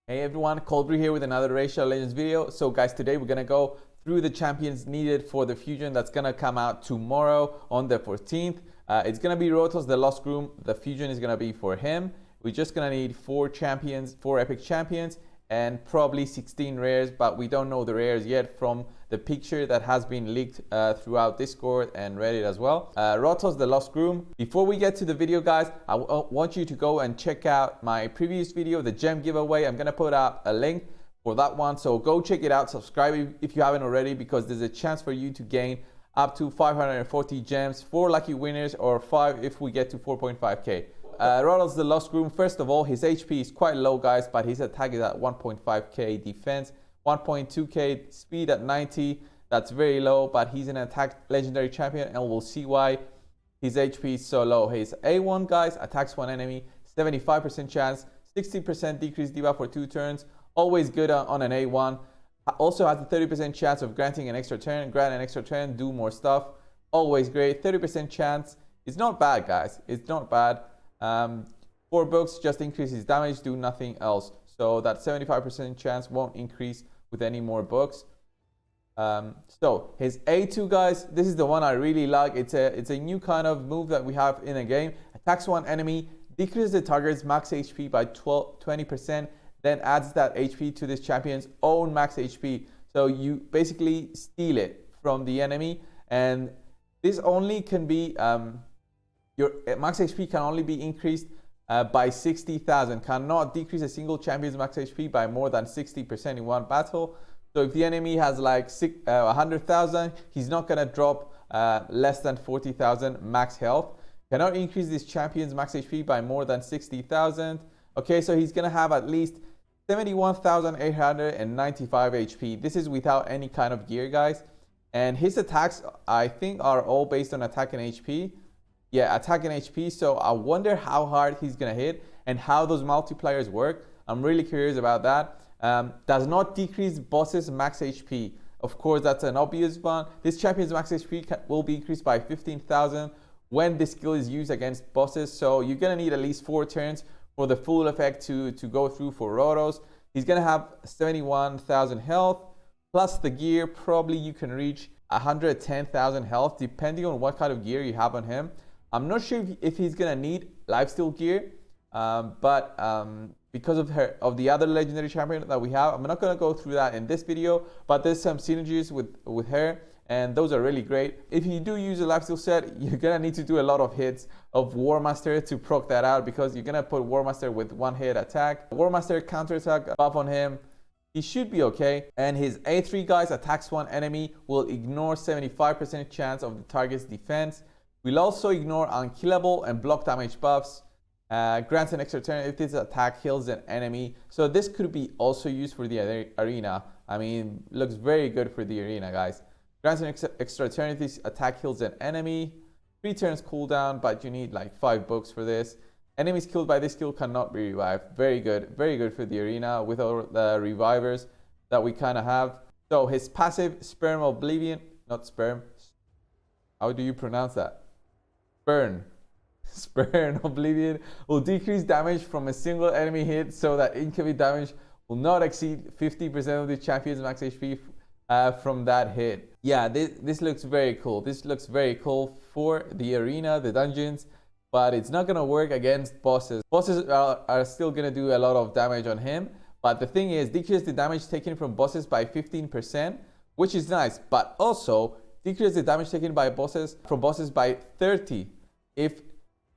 Hey everyone, Brew here with another Racial Legends video. So guys, today we're gonna go through the champions needed for the fusion that's gonna come out tomorrow on the 14th. It's gonna be Rotos, the Lost Groom. The fusion is gonna be for him. We're just gonna need 4 champions, 4 epic champions, and probably 16 rares, but we don't know the rares yet from the picture that has been leaked throughout Discord and Reddit as well. Rotos, the Lost Groom. Before we get to the video, guys, I want you to go and check out my previous video, the gem giveaway. I'm gonna put up a link for that one, so go check it out. Subscribe if you haven't already, because there's a chance for you to gain up to 540 gems, 4 lucky winners, or 5 if we get to 4.5k. Rotos, the Lost Groom. First of all, his HP is quite low, guys, but his attack is at 1.5k defense, 1.2k speed at 90. That's very low, but he's an attack legendary champion, and we'll see why his HP is so low. His A1, guys, attacks one enemy, 75% chance, 60% decreased debuff for 2 turns. Always good on an A1. Also has a 30% chance of granting an extra turn. Grant an extra turn, do more stuff. Always great. 30% chance. It's not bad, guys. It's not bad. 4 books, just increase his damage, do nothing else. So that 75% chance won't increase with any more books. So his A2, guys, this is the one I really like. It's a new kind of move that we have in a game. Attacks one enemy, decreases the target's max HP by 20%, then adds that HP to this champion's own max HP. So you basically steal it from the enemy, and this only can be your max HP can only be increased by 60,000. Cannot decrease a single champion's max HP by more than 60% in one battle. So if the enemy has like 100,000, he's not gonna drop less than 40,000 max health. Cannot increase this champion's max HP by more than 60,000. Okay, so he's gonna have at least 71,895 HP. This is without any kind of gear, guys. And his attacks, I think, are all based on attack and HP. Yeah, attack and HP. So I wonder how hard he's gonna hit and how those multipliers work. I'm really curious about that. Does not decrease bosses max HP. Of course, that's an obvious one. This champion's max HP will be increased by 15,000 when this skill is used against bosses. So you're gonna need at least 4 turns for the full effect to go through for Rotos. He's gonna have 71,000 health plus the gear. Probably you can reach 110,000 health depending on what kind of gear you have on him. I'm not sure if he's gonna need lifesteal gear, but because of the other legendary champion that we have, I'm not gonna go through that in this video. But there's some synergies with her, and those are really great. If you do use a lifesteal set, you're gonna need to do a lot of hits of War Master to proc that out, because you're gonna put War Master with 1-hit attack. War Master counter attack buff on him. He should be okay. And his A3, guys, attacks one enemy, will ignore 75% chance of the target's defense. We'll also ignore unkillable and block damage buffs. Grants an extra turn if this attack heals an enemy. So this could be also used for the arena. I mean, looks very good for the arena, guys. Grants an extra turn if this attack heals an enemy. 3 turns cooldown, but you need like 5 books for this. Enemies killed by this skill cannot be revived. Very good for the arena with all the revivers that we kind of have. So his passive, Sperm Oblivion, not Sperm. How do you pronounce that? Spurn Oblivion will decrease damage from a single enemy hit, so that incoming damage will not exceed 50% of the champion's max HP from that hit. Yeah, this looks very cool. This looks very cool for the arena, the dungeons, but it's not gonna work against bosses. Bosses are still gonna do a lot of damage on him, but the thing is, decrease the damage taken from bosses by 15%, which is nice, but also decrease the damage taken by bosses by 30%. If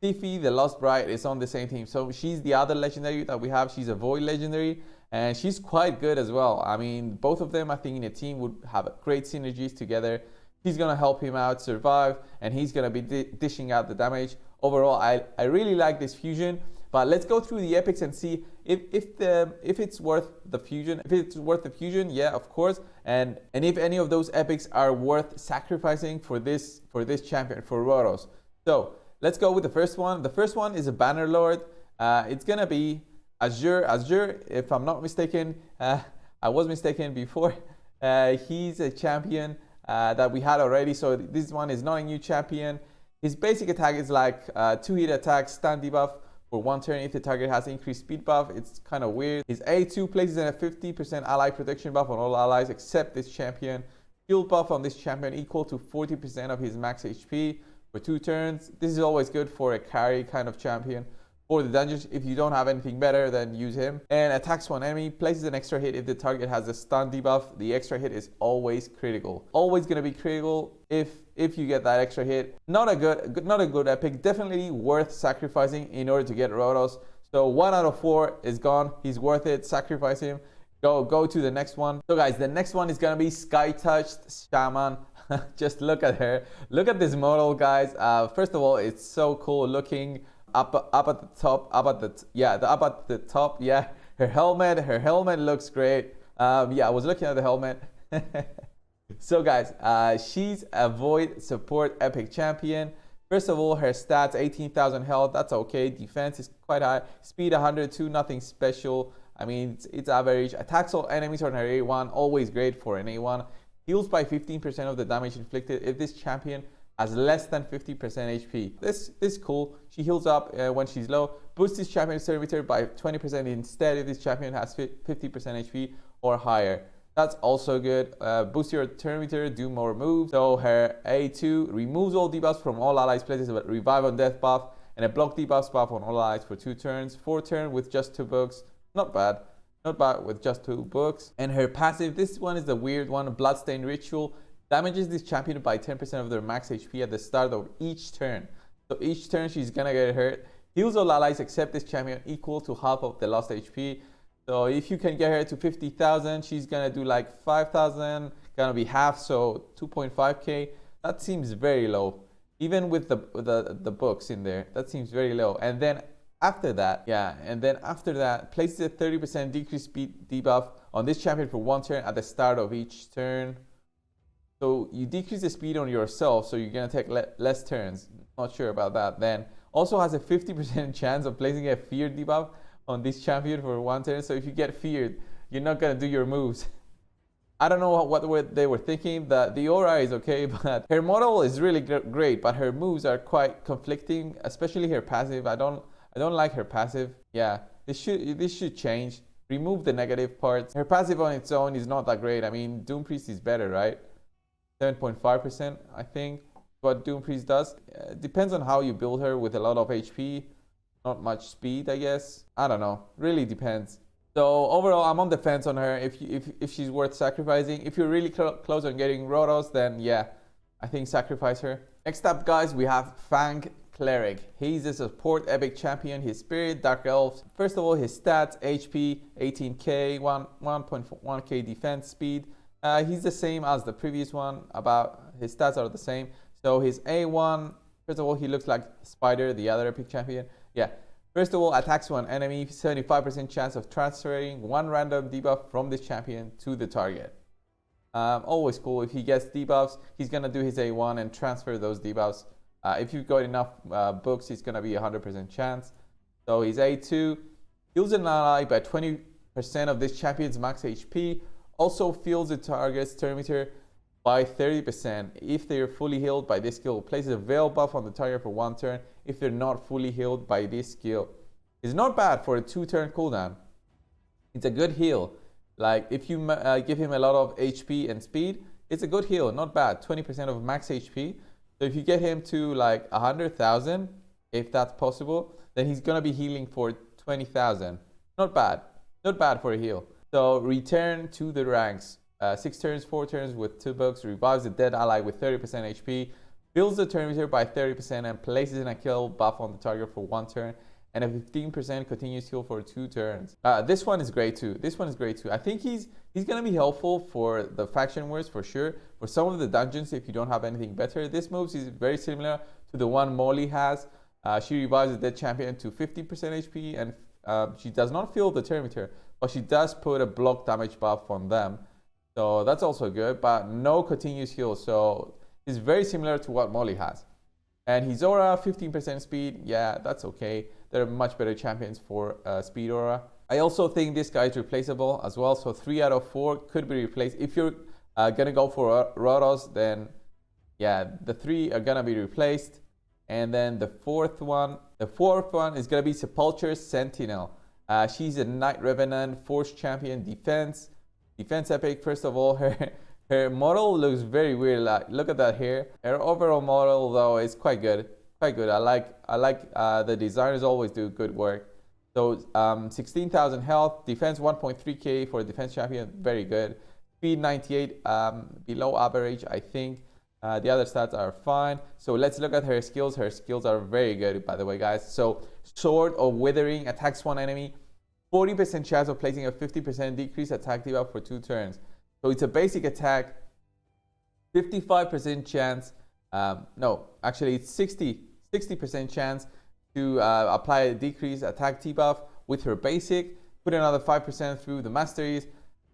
Tiffy, the Lost Bride, is on the same team. So she's the other legendary that we have. She's a Void legendary, and she's quite good as well. I mean, both of them, I think, in a team would have great synergies together. He's gonna help him out survive, and he's gonna be dishing out the damage. Overall, I really like this fusion. But let's go through the epics and see if it's worth the fusion. If it's worth the fusion, yeah, of course. And if any of those epics are worth sacrificing for this champion, for Rotos. So let's go with the first one. The first one is a Banner Lord. It's gonna be Azure, if I'm not mistaken. I was mistaken before. He's a champion that we had already, so this one is not a new champion. His basic attack is like 2-hit attack, stun debuff for 1 turn if the target has increased speed buff. It's kind of weird. His A2 places in a 50% ally protection buff on all allies except this champion. Shield buff on this champion equal to 40% of his max HP for 2 turns. This is always good for a carry kind of champion. For the dungeons, if you don't have anything better, then use him. And attacks one enemy, places an extra hit if the target has a stun debuff. The extra hit is always critical. Always gonna be critical if you get that extra hit. Not a good epic. Definitely worth sacrificing in order to get Rotos. So 1 out of 4 is gone. He's worth it. Sacrifice him. Go to the next one. So guys, the next one is gonna be Sky Touched Shaman. Just look at her. Look at this model, guys. First of all, it's so cool looking. Up at the top, up at the top. Yeah, her helmet looks great. Yeah, I was looking at the helmet. So guys, she's a void support epic champion. First of all, her stats 18,000 health, that's okay. Defense is quite high. Speed 102, nothing special. I mean, it's average. Attacks all enemies on her A1, always great for an A1. Heals by 15% of the damage inflicted if this champion has less than 50% HP. This is cool. She heals up when she's low. Boosts this champion's turn meter by 20% instead if this champion has 50% HP or higher. That's also good. Boost your turn meter, do more moves. So her A2 removes all debuffs from all allies, places a revive on death buff and a block debuffs buff on all allies for 2 turns. 4 turn with just 2 books. Not bad. Not bad with just 2 books. And her passive, this one is the weird one, Bloodstained Ritual. Damages this champion by 10% of their max HP at the start of each turn. So each turn she's gonna get hurt. Heals all allies except this champion equal to half of the lost HP. So if you can get her to 50,000, she's gonna do like 5,000, gonna be half, so 2.5k. That seems very low. Even with the books in there, that seems very low. And then after that, places a 30% decreased speed debuff on this champion for 1 turn at the start of each turn. So you decrease the speed on yourself, so you're gonna take less turns. Not sure about that. Then also has a 50% chance of placing a fear debuff on this champion for 1 turn. So if you get feared, you're not gonna do your moves. I don't know what they were thinking. The aura is okay, but her model is really great, but her moves are quite conflicting, especially her passive. I don't like her passive. Yeah, this should change. Remove the negative parts. Her passive on its own is not that great. I mean, Doom Priest is better, right? 7.5%, I think, what Doom Priest does. Depends on how you build her with a lot of HP, not much speed, I guess. I don't know, really depends. So overall, I'm on the fence on her if she's worth sacrificing. If you're really close on getting Rotos, then yeah, I think sacrifice her. Next up, guys, we have Fang Cleric. He's a support epic champion. His spirit, Dark Elves. First of all, his stats, HP, 18k, 1.1k defense, speed. He's the same as the previous one, about his stats are the same. So his A1, first of all, he looks like Spider, the other epic champion. Yeah, first of all, attacks one enemy, 75% chance of transferring 1 random debuff from this champion to the target. Always cool. If he gets debuffs, he's gonna do his A1 and transfer those debuffs. If you've got enough books, it's gonna be 100% chance. So his A2 heals an ally by 20% of this champion's max HP. Also fills the target's turn meter by 30% if they are fully healed by this skill. Places a veil buff on the target for 1 turn if they're not fully healed by this skill. It's not bad for a 2-turn cooldown. It's a good heal. Like if you give him a lot of HP and speed, it's a good heal, not bad. 20% of max HP. So if you get him to like 100,000, if that's possible, then he's gonna be healing for 20,000. Not bad. Not bad for a heal. So return to the ranks. 6 turns, 4 turns with 2 books, revives a dead ally with 30% HP, builds the turn meter by 30% and places in a kill buff on the target for 1 turn and a 15% continuous heal for 2 turns. This one is great too. I think he's gonna be helpful for the faction wars for sure. For some of the dungeons, if you don't have anything better, this move is very similar to the one Molly has. She revives the dead champion to 50% HP and she does not fill the turn meter, but she does put a block damage buff on them. So that's also good, but no continuous heal. So it's very similar to what Molly has. And his aura, 15% speed. Yeah, that's okay. There are much better champions for speed aura. I also think this guy is replaceable as well. So 3 out of 4 could be replaced. If you're gonna go for Rotos, then yeah, the 3 are gonna be replaced. And then the 4th one, The fourth one is going to be Sepulture Sentinel. She's a Knight Revenant, Force Champion, Defense epic. First of all, her model looks very weird. Like, look at that hair. Her overall model though is quite good. I like the designers always do good work. So 16,000 health, defense 1.3k for a defense champion, very good. Speed 98, below average, I think. The other stats are fine. So let's look at her skills. Her skills are very good, by the way, guys. So Sword of Withering attacks one enemy, 40% chance of placing a 50% decrease attack debuff for 2 turns. So it's a basic attack, 55% chance. No, actually it's 60% chance to apply a decrease attack debuff with her basic. Put another 5% through the masteries.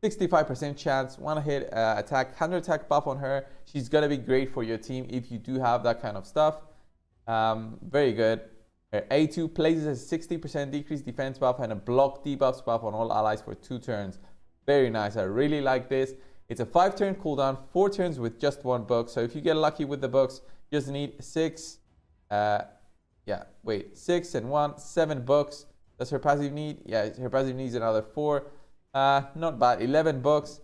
65% chance, one hit attack, 100 attack buff on her. She's gonna be great for your team if you do have that kind of stuff. Very good. Her A2 places a 60% decreased defense buff and a block debuffs buff on all allies for 2 turns. Very nice. I really like this. It's a 5-turn cooldown, 4 turns with just 1 book. So if you get lucky with the books, you just need 6 and 1, 7 books. Does her passive need? Yeah, her passive needs another 4. Not bad. 11 books,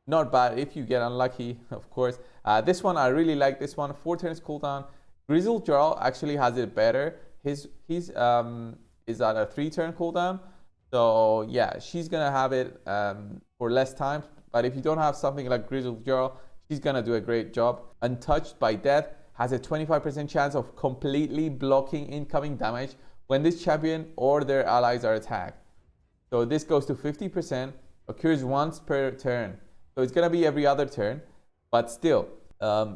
not bad if you get unlucky, of course. This one I really like. This one, 4 turns cooldown. Grizzled Jarl actually has it better. His is at a 3-turn cooldown, so yeah, she's gonna have it for less time. But if you don't have something like Grizzled Jarl, she's gonna do a great job. Untouched by Death has a 25% chance of completely blocking incoming damage when this champion or their allies are attacked. So this goes to 50%, occurs once per turn. So it's gonna be every other turn, but still,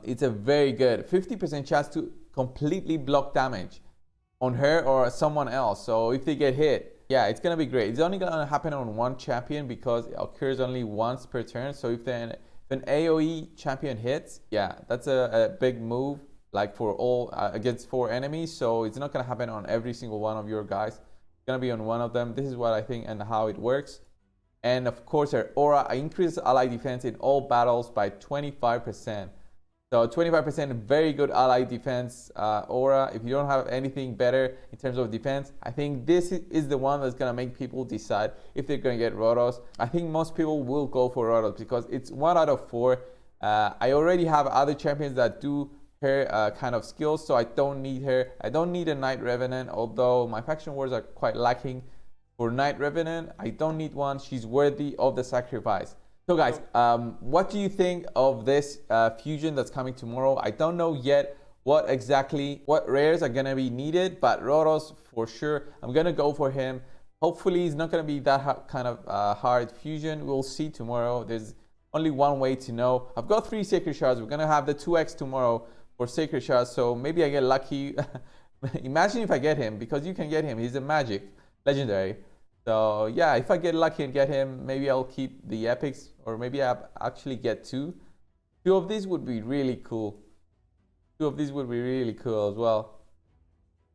it's a very good 50% chance to completely block damage on her or someone else. So if they get hit, yeah, it's gonna be great. It's only gonna happen on one champion because it occurs only once per turn. So if an AoE champion hits, yeah, that's a big move, like for all against 4 enemies. So it's not gonna happen on every single one of your guys. Gonna be on one of them. This is what I think and how it works. And of course, her aura increases ally defense in all battles by 25%. So 25%, very good ally defense aura. If you don't have anything better in terms of defense, I think this is the one that's gonna make people decide if they're gonna get Rotos. I think most people will go for Rotos because it's 1 out of 4. I already have other champions that do her kind of skills, so I don't need her. I don't need a Knight Revenant, although my faction wars are quite lacking for Knight Revenant. I don't need one. She's worthy of the sacrifice. So guys, what do you think of this fusion that's coming tomorrow? I don't know yet what rares are gonna be needed, but Rotos for sure, I'm gonna go for him. Hopefully it's not gonna be that kind of hard fusion. We'll see tomorrow. There's only one way to know. I've got 3 Sacred Shards. We're gonna have the 2x tomorrow for Sacred Shards, so maybe I get lucky. Imagine if I get him, because you can get him. He's a magic legendary. So yeah, if I get lucky and get him, maybe I'll keep the epics, or maybe I'll actually get 2. 2 of these would be really cool. 2 of these would be really cool as well.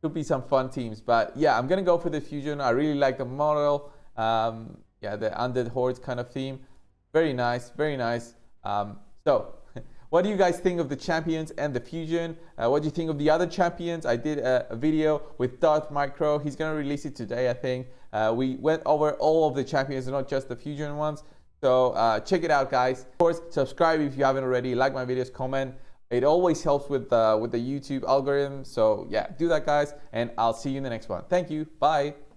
Could be some fun teams, but yeah, I'm gonna go for the fusion. I really like the model. Yeah, the Undead Hordes kind of theme. Very nice, very nice. So what do you guys think of the champions and the fusion? What do you think of the other champions? I did a video with Darth Micro. He's gonna release it today, I think. We went over all of the champions, not just the fusion ones. So check it out, guys. Of course, subscribe if you haven't already. Like my videos, comment. It always helps with the YouTube algorithm. So yeah, do that, guys. And I'll see you in the next one. Thank you. Bye.